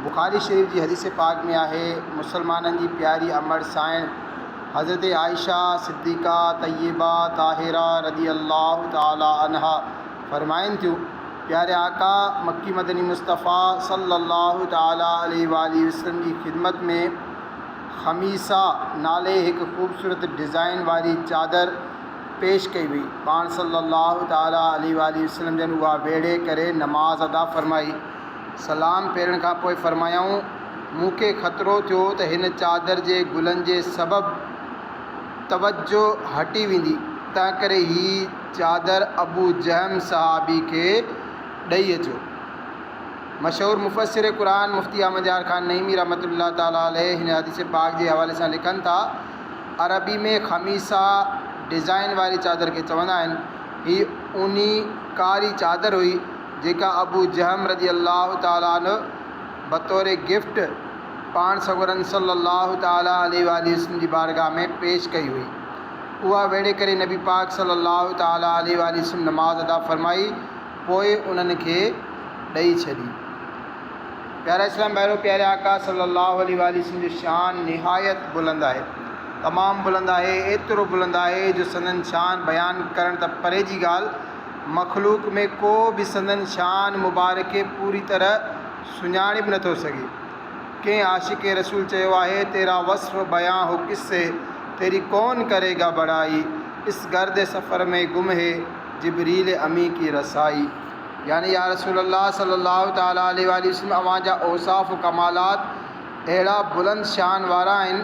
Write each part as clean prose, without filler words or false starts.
बुखारी शरीफ़ जी हदीस पाक में आहे, मुसलमाननि जी प्यारी अमर साइण हज़रत आयशा सिद्दीक़ा तय्यबा ताहिरा रदी अल्लाह ताला अन्हा फरमाइनि थियूं, प्यारे आका मक्की मदनी मुस्तफ़ा सल्लल्लाहु ताला अलैहि वसल्लम जी ख़िदमत में ख़मीसा नाले हिकु ख़ूबसूरत डिज़ाइन वारी चादर पेश कई हुई। पाण सल्लल्लाहु ताला अलैहि वसल्लम जन उहा वेड़े करे नमाज़ अदा फरमाई। सलाम फेरण खां पोइ फरमायाऊं, मूंखे ख़तरो थियो त हिन चादर जे गुलनि जे सबबु तवज्जो हटी वेंदी, तंहिं करे ही चादर अबू जहम सहाबी खे ॾेई अचो। मशहूर मुफ़स्सिर क़ुरान मुफ्ती अहमद यार ख़ान नईमी रहमतुल्लाह ताला अलैहि हिन हदीस पाक जे हवाले सां लिखनि था, अरबी में ख़मीसा डिज़ाइन वारी चादर खे चवंदा आहिनि। हीअ ऊनी कारी चादर हुई जेका अबू जहम रदी अल्लाह ताला अन्हु बतौर गिफ्ट पाण सगोरन सल्लल्लाहु ताला अलैहि वसल्लम जी बारगाह में पेश कई हुई। उहा वेड़े करे नबी पाक सल्लल्लाहु ताला अलैहि वसल्लम नमाज़ अदा फरमाई, पोइ उन्हनि खे ॾेई छॾी। प्यारा इस्लाम भाइरो, प्यारे आका सल्लल्लाहु अलैहि वसल्लम जो शान निहायत बुलंद आहे, तमामु बुलंद आहे। एतिरो बुलंद आहे जो संदन शान बयानु करण त परे जी ॻाल्हि, मख़लूक में को बि संदन शान मुबारक खे पूरी तरह सुञाणे बि नथो सघे। कंहिं आशिक़ रसूल चयो आहे, तेरा वस्फ़ बयां हो किससे, तेरी कौन करेगा बड़ाई, इस गर्द सफ़र में गुम है जिब्रील अमी की रसाई। यानी या रसूल अल्लाह सल्लल्लाहु ताला अलैहि वसल्लम, अव्हांजा औसाफ़ कमालात अहिड़ा बुलंद शान वारा आहिनि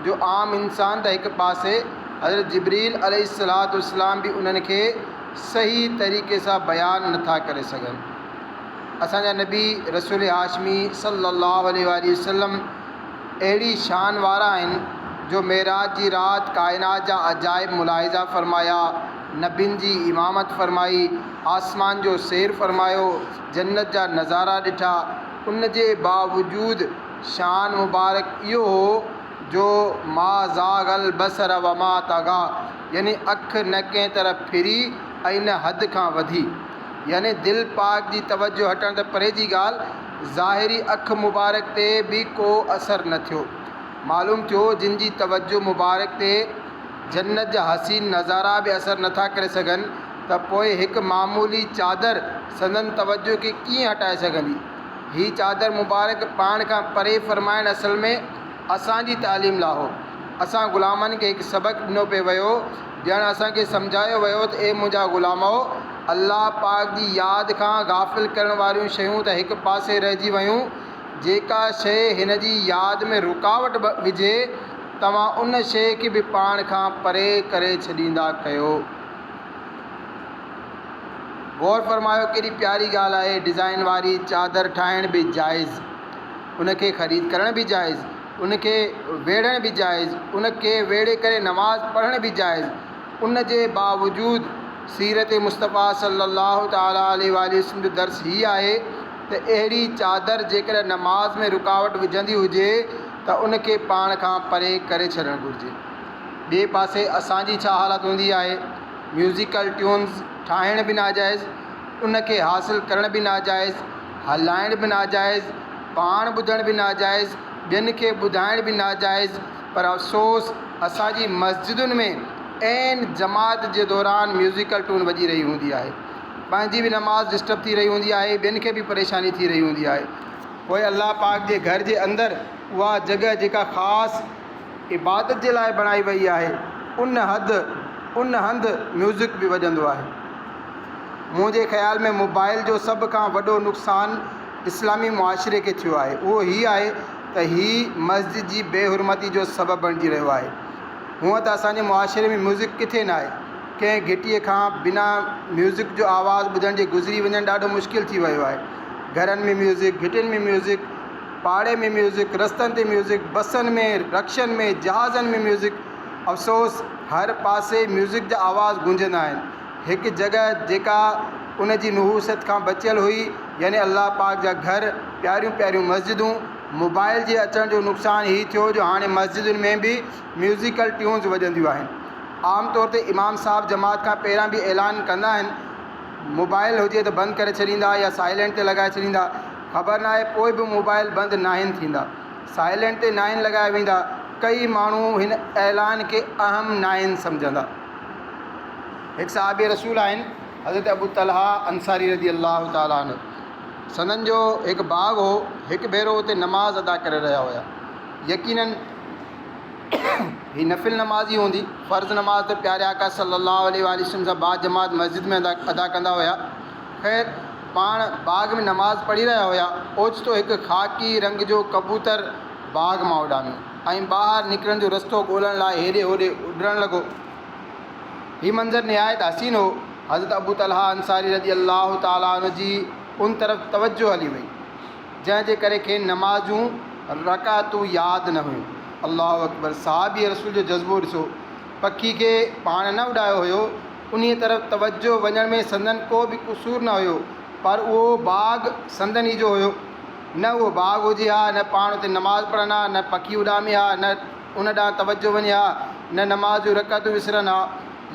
जो आम इंसान त हिकु पासे, हज़रत जिब्रील अलैहिस्सलातु वस्सलाम बि उन्हनि खे सही तरीक़े सां बयानु नथा करे सघनि। असांजा नबी रसूल हाशमी सल्लल्लाहु अलैहि वसल्लम अहिड़ी शान वारा आहिनि जो मेराज जी राति काइनात जा अजाइब मुलाहिज़ा फ़रमाया, नबियुनि जी इमामत फ़रमाई, आसमान जो सैर फ़रमायो, जन्नत जा नज़ारा ॾिठा। उन जे बावजूदु शान मुबारक इहो हो जो मा ज़ाग़ल बसर व मा तगा, यानी अखि न कंहिं तरफ़ फिरी ऐं न हद खां वधी। यानी दिलि पाक जी तवज्जो हटण त परे जी ॻाल्हि, ज़ाहिरी अखि मुबारक ते बि को असरु न थियो। मालूम थियो जिन जी तवज्जो मुबारक ते जन्नत जा हसीन नज़ारा बि असरु नथा करे सघनि, त पोइ हिकु मामूली चादर संदन तवज्जो खे कीअं हटाए सघंदी। हीअ चादर मुबारक पाण खां परे फ़रमाइण असल में असांजी तालीम लाइ हो। असां ग़ुलामनि खे हिकु सबक़ु ॾिनो पियो वियो, ॼण असांखे सम्झायो वियो त ए मुंहिंजा ग़ुलामो, अल्लाह पाक जी यादि खां गाफ़िल करण वारियूं शयूं त हिकु पासे रहिजी वियूं, जेका शइ हिन जी यादि में रुकावट विझे, तव्हां उन शइ खे बि पाण खां परे करे छॾींदा कयो। गौर फरमायो, केॾी प्यारी ॻाल्हि आहे। डिज़ाइन वारी चादर ठाहिण बि जाइज़, उनखे ख़रीद करण बि जाइज़, उनखे वेड़ण बि जाइज़, उनखे वेड़े करे नमाज़ पढ़ण बि जाइज़। उन जे बावजूदु सीरत मुस्तफ़ा सल्लल्लाहु ताला अलैहि वसल्लम जो दर्स हीअ आहे त अहिड़ी चादर जेकॾहिं नमाज़ में रुकावट विझंदी हुजे त उनखे पाण खां परे करे छॾणु घुरिजे। ॿिए पासे असांजी छा हालत हूंदी आहे, म्यूज़िकल ट्यून्स ठाहिण बि नाजाइज़, उनखे हासिलु करण बि नाजाइज़, हलाइण बि नाजाइज़, पाण ॿुधण बि नाजाइज़, ॿियनि खे ॿुधाइण बि नाजाइज़। पर अफ़सोस असांजी मस्जिदुनि में ऐन जमात जे दौरान म्यूज़िकल ट्यून वॼी रही हूंदी आहे, पंहिंजी बि नमाज़ डिस्टर्ब थी रही हूंदी आहे, ॿियनि खे बि परेशानी थी रही हूंदी आहे। पोइ अल्लाह पाक जे घर जे अंदरि उहा जॻह जेका ख़ासि इबादत जे लाइ बणाई वई आहे, उन हंधि म्यूज़िक बि वॼंदो आहे। मुंहिंजे ख़्याल में मोबाइल जो सभ खां वॾो नुक़सानु इस्लामी मुआशिरे खे थियो आहे, उहो हीअ आहे त हीअ मस्जिद जी बेहुरमती जो सबबु बणिजी रहियो आहे। हूअं त असांजे मुआशिरे में म्यूज़िक किथे न आहे, कंहिं घिटीअ खां बिना म्यूज़िक जो आवाज़ु ॿुधण जे गुज़री वञणु ॾाढो मुश्किल थी वियो आहे। घरनि में म्यूज़िक, घिटियुनि में म्यूज़िक, पाड़े में म्यूज़िक, रस्तनि ते म्यूज़िक, बसनि में, रक्शनि में, जहाज़नि में म्यूज़िक। अफ़सोस हर पासे म्यूज़िक जा आवाज़ गूंजंदा आहिनि। हिकु जॻह जेका उन जी नहूसत खां बचियल हुई, यानी अल्लाह पाक जा घर, प्यारियूं प्यारियूं मस्जिदूं, मोबाइल जे अचण जो नुक़सानु हीअ थियो जो हाणे मस्जिदुनि में बि म्यूज़िकल ट्यून्स वॼंदियूं आहिनि। आम तौर ते इमाम साहब जमात खां पहिरां बि ऐलान कंदा आहिनि, मोबाइल हुजे त बंदि करे छॾींदा या साइलेंट ते लॻाए छॾींदा। ख़बर न आहे पोइ बि मोबाइल बंदि नाहिनि थींदा, साइलेंट ते नाहिनि लॻाए वेंदा। कई माण्हू हिन ऐलान खे अहम नाहिनि सम्झंदा। हिकु साहिबे रसूल आहिनि हज़रत अबू तलहा अंसारी रज़ी अल्लाह ताला अन्हु। सनन जो हिकु बाग़ हो, हिकु भेरो उते नमाज़ अदा करे रहिया हुया। यकीनन ही नफ़िल नमाज़ी हूंदी, फ़र्ज़ नमाज़ त प्यारे आका सल्लल्लाहु अलैहि वसल्लम सां बाद जमात मस्जिद में अदा कंदा हुया। ख़ैर पाण बाग़ में नमाज़ पढ़ी रहिया हुया, ओचितो हिकु ख़ाकी रंग जो कबूतर बाग़ मां उॾामियो ऐं ॿाहिरि निकिरण जो रस्तो ॻोल्हण लाइ हेॾे होॾे उॾणु लॻो। हीउ मंज़र निहायत हसीन हो। हज़रत अबू तलहा अंसारी रज़ी अल्लाह ताला अन्हु जी उन तरफ़ तवज्जो हली वई, जंहिंजे करे खेनि नमाज़ूं रकातूं यादि न हुयूं। अल्लाहु अकबर! साहिबी रसूल जो जज़्बो ॾिसो। पखी खे पाण न उॾायो हुयो, उन तरफ़ तवज्जो वञण में संदन को बि क़सूर न हुयो, पर उहो बाग़ संदन ई जो हुयो। न उहो बाग़ हुजे हा, न पाण उते नमाज़ पढ़नि हा, न पखी उॾामे हा, न उन ॾांहुं तवज्जो वञे हा, न नमाज़ जूं रकातूं विसरनि हा।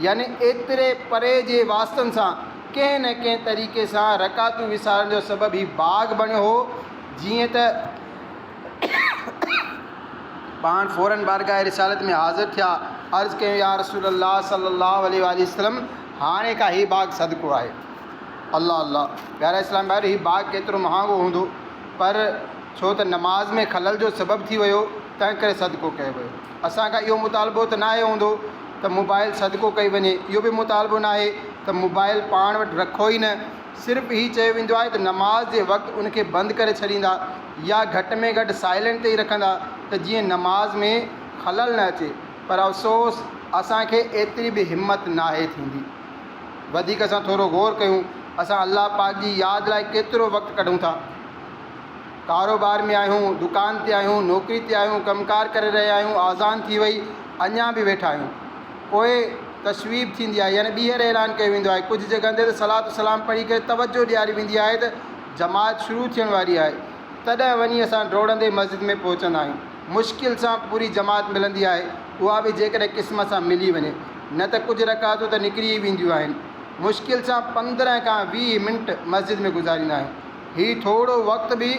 यानी एतिरे परे जे वास्तनि सां कंहिं न कंहिं तरीक़े सां रकातूं विसारण जो सबबु ही बाग़ बणियो हो। जीअं त पाण फ़ौरन बारगाह रिसालत में हाज़िर थिया, अर्ज़ु कयूं या रसूल अल्लाह सल्लल्लाहु अलैहि वसल्लम, हाणे खां ही बाग़ सदको आहे। अल्लाह अल्लाह! प्यारा इस्लाम भाई, हीउ बाग़ केतिरो महांगो हूंदो, पर छो त नमाज़ में खलल जो सबबु थी वियो, तंहिं करे सदको कयो वियो। असांखां इहो मुतालबो त न आहे हूंदो त मोबाइल सदको कई वञे, इहो बि मुतालबो न आहे त मोबाइल पाण वटि रखो ई न। सिर्फ़ु हीउ चयो वेंदो आहे त नमाज़ जे वक़्तु उनखे बंदि करे छॾींदा या घटि में घटि साइलेंट ते ई रखंदा, त जीअं नमाज़ में खलल न अचे। पर अफ़सोस असांखे एतिरी बि हिमत नाहे थींदी। वधीक असां थोरो गौर कयूं, असां अल्लाह पाक जी यादि लाइ केतिरो वक़्तु कढूं था। कारोबार में आहियूं, दुकान ते आहियूं, नौकिरी ते आहियूं, कमकार करे रहिया आहियूं, आज़ान थी वई, अञा बि वेठा आहियूं। पोइ तशवीब थींदी आहे, यानी ॿीहर ऐलान कयो वेंदो आहे। कुझु जॻह ते त सलात सलाम पढ़ी करे तवज्जो ॾियारी वेंदी आहे त जमात शुरू थियण वारी आहे, तॾहिं वञी असां डोड़ंदे मस्जिद में पहुचंदा आहियूं। मुश्किल सां पूरी जमात मिलंदी आहे, उहा बि जेकॾहिं क़िस्मत सां मिली वञे, न त कुझु रकातूं त निकिरी ई वेंदियूं आहिनि। मुश्किल सां 15 खां 20 मिंट मस्जिद में गुज़ारींदा आहियूं। हीउ थोरो वक़्तु बि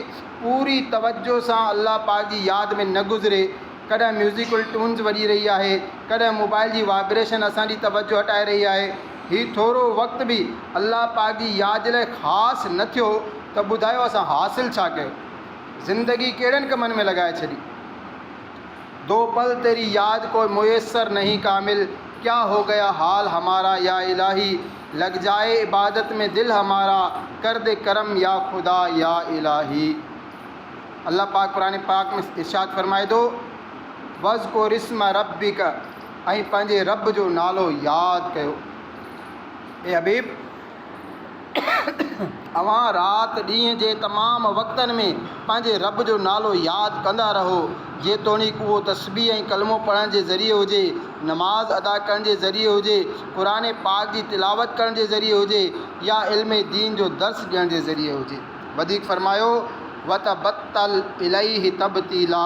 पूरी तवज्जो सां अल्लाह पाक जी यादि में न गुज़रे। कॾहिं म्यूज़िकल ट्यून्स वॼी रही आहे, कॾहिं मोबाइल जी वाइब्रेशन असांजी तवज्जो हटाए रही आहे। हीउ थोरो वक़्तु बि अल्लाह पाक जी यादि लाइ ख़ासि न थियो त ॿुधायो असां हासिलु छा कयो, ज़िंदगी कहिड़नि कमनि में लॻाए छॾी। दो पल तेरी याद को मुयसर नहीं कामिल, क्या हो गया हाल हमारा या इलाही, लग जाए इबादत में दिल हमारा, कर दे करम या खुदा या इलाही। अल्लाह पाक कुरान पाक में इरशाद फरमाए थो, वज़्कुर रिस्म रब्बिक, ऐं पंहिंजे रब जो नालो यादि कयो। ए हबीब, अवां राति ॾींहं जे तमामु वक़्तनि में पंहिंजे रब जो नालो यादि कंदा रहो, जेतोणीकि उहो तस्बीह ऐं कलमो पढ़ण जे ज़रिए हुजे, नमाज़ अदा करण जे ज़रिए हुजे, क़ुरान पाक जी तिलावत करण जे ज़रिए हुजे, या इल्म दीन जो दर्स ॾियण जे ज़रिए हुजे। वधीक फरमायो, वतबत्तल इलैहि तबतीला,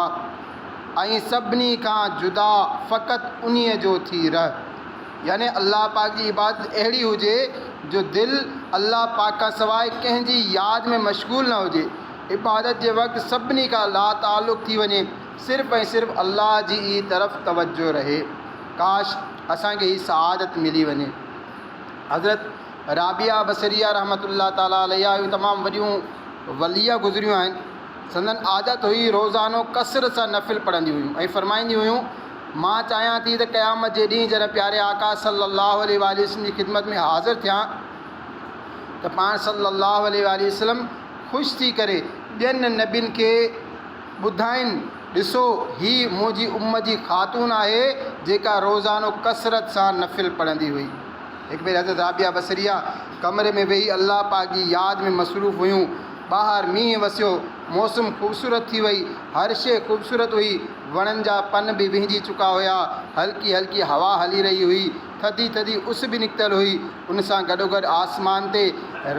ऐं सभिनी खां जुदा फ़क़ति उन्हीअ जो थी रह। यानी अल्लाह पाक जी इबादत अहिड़ी हुजे जो दिलि अल्लाह पाक खां सवाइ कंहिंजी यादि में मशगूल न हुजे। इबादत जे वक़्तु सभिनी खां लातालुक़ थी वञे, सिर्फ़ु ऐं सिर्फ़ु अल्लाह जी ई तरफ़ तवज्जो रहे। काश असांखे ही सआदत मिली वञे। हज़रत राबिया बसरिया रहमतुल्लाह ताला अलैहा तमामु वॾियूं वलिया गुज़रियूं आहिनि। संदन आदत हुई रोज़ानो कसरत सां नफ़िल पढ़ंदी हुयूं ऐं फरमाईंदी हुयूं, मां चाहियां थी त क़यामत जे ॾींहुं जॾहिं प्यारे आका सल्लल्लाहु अलैहि वसल्लम जी ख़िदमत में हाज़िर थियां त पाण सल्लल्लाहु अलैहि वसल्लम ख़ुशि थी करे ॿियनि नबियुनि खे ॿुधाइनि, ॾिसो हीअ मुंहिंजी उम्मत जी ख़ातून आहे जेका रोज़ानो कसरत सां नफ़िल पढ़ंदी हुई। हिकु भेरे हज़रत राबिया बसरिया कमरे में वेही अल्लाह पाक जी यादि में मसरूफ़ हुयूं। ॿाहिरि मींहुं वसियो, मौसम ख़ूबसूरत थी वई, हर शइ ख़ूबसूरत हुई, वणनि जा पन बि विहिजी चुका हुया, हल्की हल्की हवा हली रही हुई, थधी थधी उस बि निकितल हुई। उन सां गॾोगॾु आसमान ते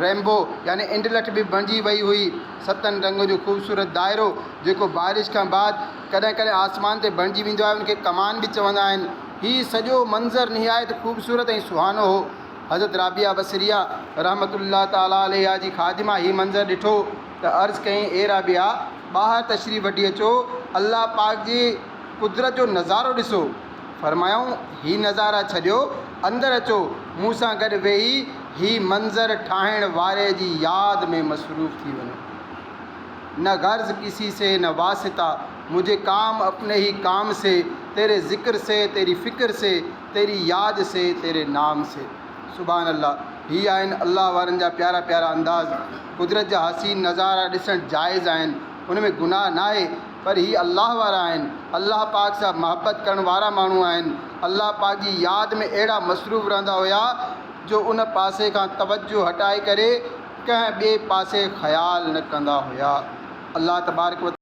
रेम्बो यानी इंडलठ बि बणिजी वई हुई, 7 रंग जो ख़ूबसूरत दाइरो जेको बारिश खां बाद कॾहिं कॾहिं आसमान ते बणिजी वेंदो आहे, उनखे कमान बि चवंदा आहिनि। हीउ सॼो मंज़र निहायत ख़ूबसूरत ऐं सुहानो हो। हज़रत राबिया बसरिया रहमतुल्लाह ताला अलैहा जी ख़ादिमा हीउ मंज़र ॾिठो त त अर्ज़ु कयईं ए राबिया ॿाहिरि तशरीफ़ वठी अचो, अल्लाह पाक जी कुदरत जो नज़ारो ॾिसो। फरमायूं ही नज़ारा छॾियो, अंदरि अचो, मूं सां गॾु वेही ही मंज़र ठाहिण वारे जी यादि में मसरूफ़ थी वञो। न गर्ज़ किसी से न वासिता, मुझे काम अपने ही काम से, तेरे ज़िक्र से, तेरी फ़िक्र से, तेरी याद से, तेरे नाम से। सुभान अल्लाह। ही आहिनि अल्लाह वारनि जा प्यारा प्यारा अंदाज़। कुदरत जा हसीन नज़ारा ॾिसणु जाइज़ आहिनि, उन में गुनाह न आहे, पर ही अल्लाह वारा आहिनि, अल्लाह पाक सां मोहबत करण वारा माण्हू आहिनि। अल्लाह पाक जी यादि में अहिड़ा मसरूफ़ रहंदा हुया जो उन पासे खां तवज्जो हटाए करे कंहिं ॿिए पासे ख़्यालु न कंदा हुया। अल्लाह तबारक व